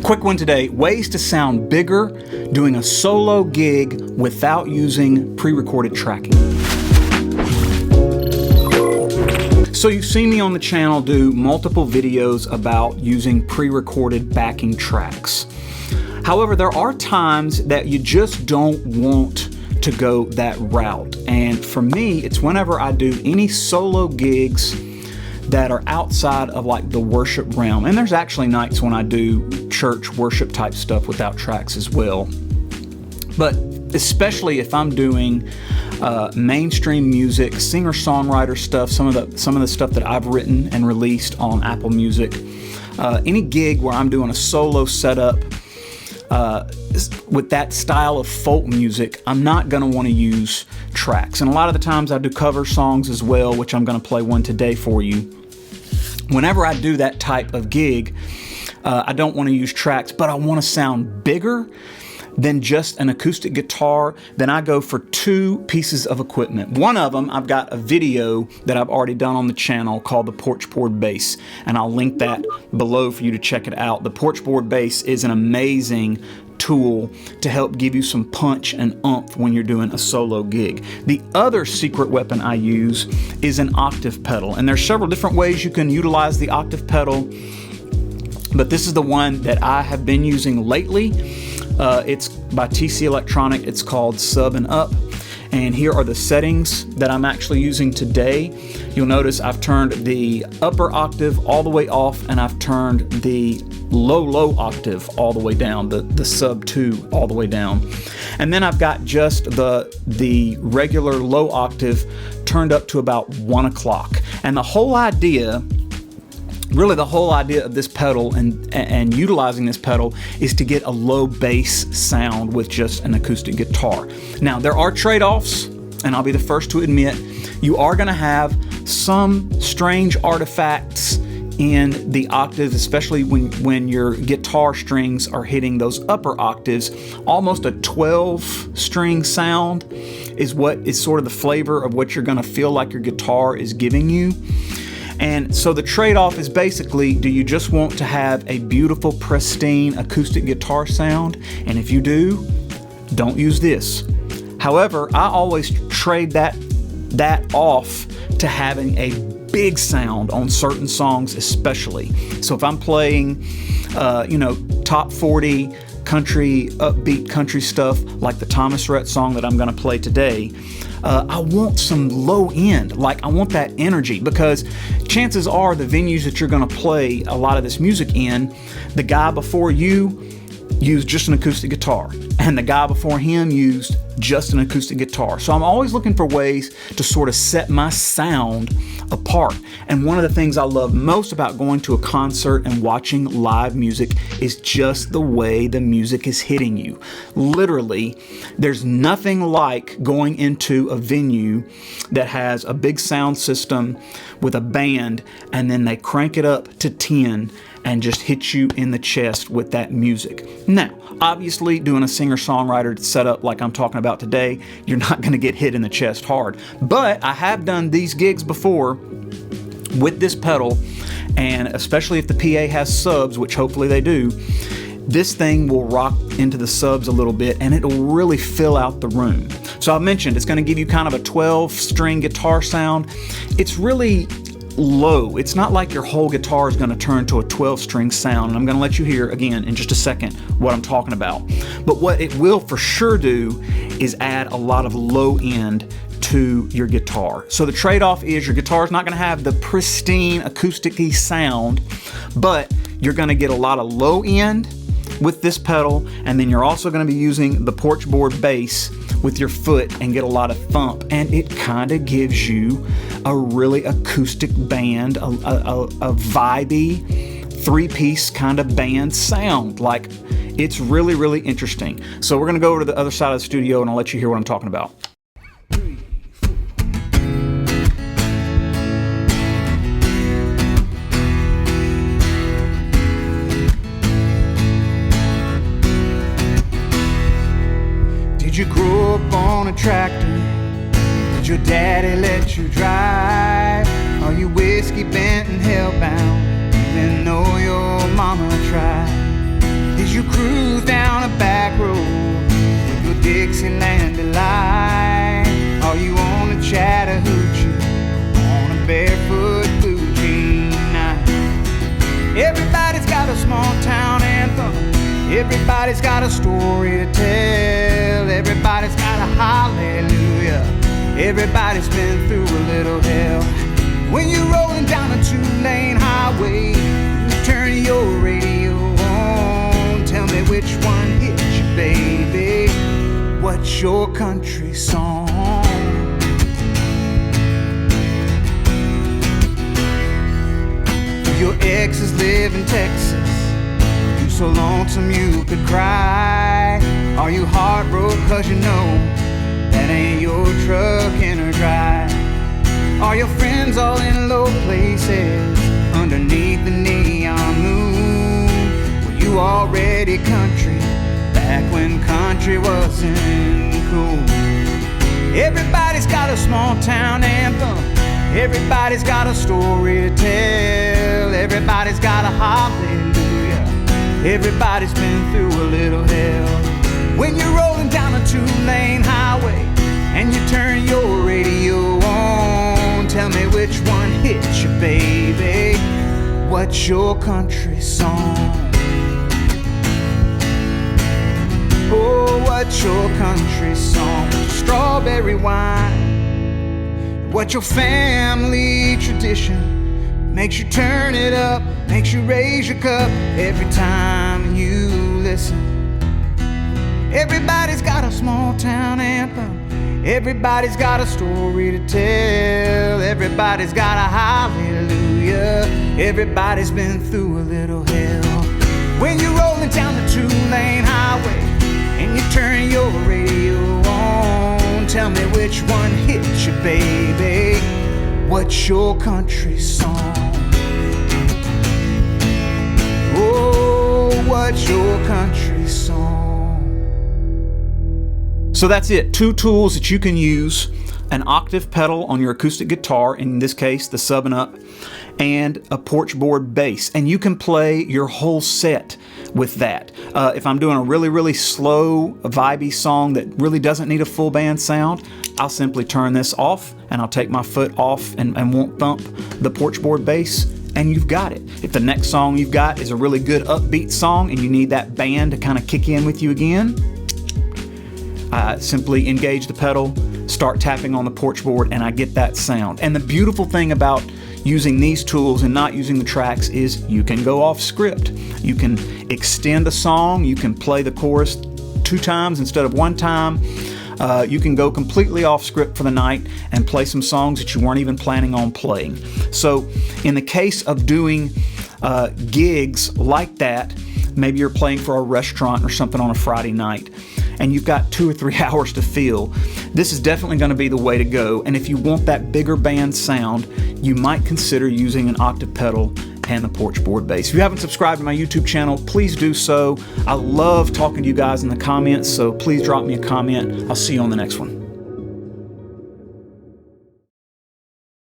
Quick one today, ways to sound bigger doing a solo gig without using pre-recorded tracking. So you've seen me on the channel do multiple videos about using pre-recorded backing tracks. However, there are times that you just don't want to go that route. And for me, it's whenever I do any solo gigs that are outside of like the worship realm. And there's actually nights when I do church worship type stuff without tracks as well. But especially if I'm doing mainstream music, singer-songwriter stuff, some of the stuff that I've written and released on Apple Music, any gig where I'm doing a solo setup with that style of folk music, I'm not going to want to use tracks. And a lot of the times I do cover songs as well, which I'm going to play one today for you. Whenever I do that type of gig, I don't want to use tracks, but I want to sound bigger than just an acoustic guitar. Then I go for two pieces of equipment. One of them, I've got a video that I've already done on the channel called the Porchboard bass, and I'll link that below for you to check it out. The Porchboard bass is an amazing tool to help give you some punch and oomph when you're doing a solo gig. The other secret weapon I use is an octave pedal, and there's several different ways you can utilize the octave pedal, but this is the one that I have been using lately. It's by TC Electronic. It's called Sub N Up. And here are the settings that I'm actually using today. You'll notice I've turned the upper octave all the way off, and I've turned the low octave all the way down, the sub 2 all the way down. And then I've got just the regular low octave turned up to about 1 o'clock. And the whole idea of this pedal and utilizing this pedal is to get a low bass sound with just an acoustic guitar. Now, there are trade-offs, and I'll be the first to admit, you are going to have some strange artifacts in the octaves, especially when your guitar strings are hitting those upper octaves. Almost a 12-string sound is what is sort of the flavor of what you're going to feel like your guitar is giving you. And so the trade-off is basically, do you just want to have a beautiful, pristine acoustic guitar sound? And if you do, don't use this. However, I always trade that off to having a big sound on certain songs especially. So if I'm playing, top 40 country, upbeat country stuff like the Thomas Rhett song that I'm going to play today, I want some low end, like I want that energy, because chances are the venues that you're going to play a lot of this music in, the guy before you used just an acoustic guitar, and the guy before him used just an acoustic guitar. So I'm always looking for ways to sort of set my sound apart. And one of the things I love most about going to a concert and watching live music is just the way the music is hitting you. Literally, there's nothing like going into a venue that has a big sound system with a band, and then they crank it up to 10 and just hit you in the chest with that music. Now, obviously, doing a singer-songwriter setup like I'm talking about today, you're not going to get hit in the chest hard. But I have done these gigs before with this pedal, and especially if the PA has subs, which hopefully they do, this thing will rock into the subs a little bit, and it'll really fill out the room. So I mentioned it's going to give you kind of a 12-string guitar sound. It's really low. It's not like your whole guitar is going to turn to a 12-string sound, and I'm going to let you hear again in just a second what I'm talking about. But what it will for sure do is add a lot of low end to your guitar. So the trade-off is your guitar is not going to have the pristine acoustic-y sound, but you're going to get a lot of low end with this pedal, and then you're also going to be using the Porchboard bass with your foot and get a lot of thump, and it kind of gives you a really acoustic band, a vibey three-piece kind of band sound. Like, it's really, really interesting. So we're going to go over to the other side of the studio, and I'll let you hear what I'm talking about. Did you grow up on a tractor? Did your daddy let you drive? Are you whiskey bent and hellbound, even though your mama tried? Everybody's got a story to tell. Everybody's got a hallelujah. Everybody's been through a little hell. When you're rolling down a two-lane highway, you turn your radio on. Tell me which one hits you, baby. What's your country song? Your exes live in Texas. You so lonesome you could cry. Are you heartbroken 'cause you know that ain't your truck in her drive? Are your friends all in low places underneath the neon moon? Were you already country back when country wasn't cool? Everybody's got a small town anthem. Everybody's got a story to tell. Everybody's got a hallelujah. Everybody's been through a little hell. When you're rolling down a two-lane highway and you turn your radio on, tell me which one hits you, baby. What's your country song? Oh, what's your country song? Strawberry wine. What's your family tradition? Makes you turn it up, makes you raise your cup every time you listen. Everybody's got a small town anthem. Everybody's got a story to tell. Everybody's got a hallelujah. Everybody's been through a little hell. When you're rolling down the two-lane highway and you turn your radio on, tell me which one hits you, baby. What's your country song? Oh, what's your country song? So that's it. Two tools that you can use: an octave pedal on your acoustic guitar, in this case the Sub N Up, and a Porchboard bass. And you can play your whole set with that. If I'm doing a really slow, vibey song that really doesn't need a full band sound, I'll simply turn this off and I'll take my foot off and won't thump the Porchboard bass, and you've got it. If the next song you've got is a really good upbeat song and you need that band to kind of kick in with you again, simply engage the pedal, start tapping on the Porchboard, and I get that sound. And the beautiful thing about using these tools and not using the tracks is you can go off script. You can extend a song, you can play the chorus 2 times instead of 1 time. You can go completely off script for the night and play some songs that you weren't even planning on playing. So in the case of doing gigs like that, maybe you're playing for a restaurant or something on a Friday night, and you've got 2 or 3 hours to fill, this is definitely going to be the way to go. And if you want that bigger band sound, you might consider using an octave pedal and the Porchboard bass. If you haven't subscribed to my YouTube channel, please do so. I love talking to you guys in the comments, so please drop me a comment. I'll see you on the next one.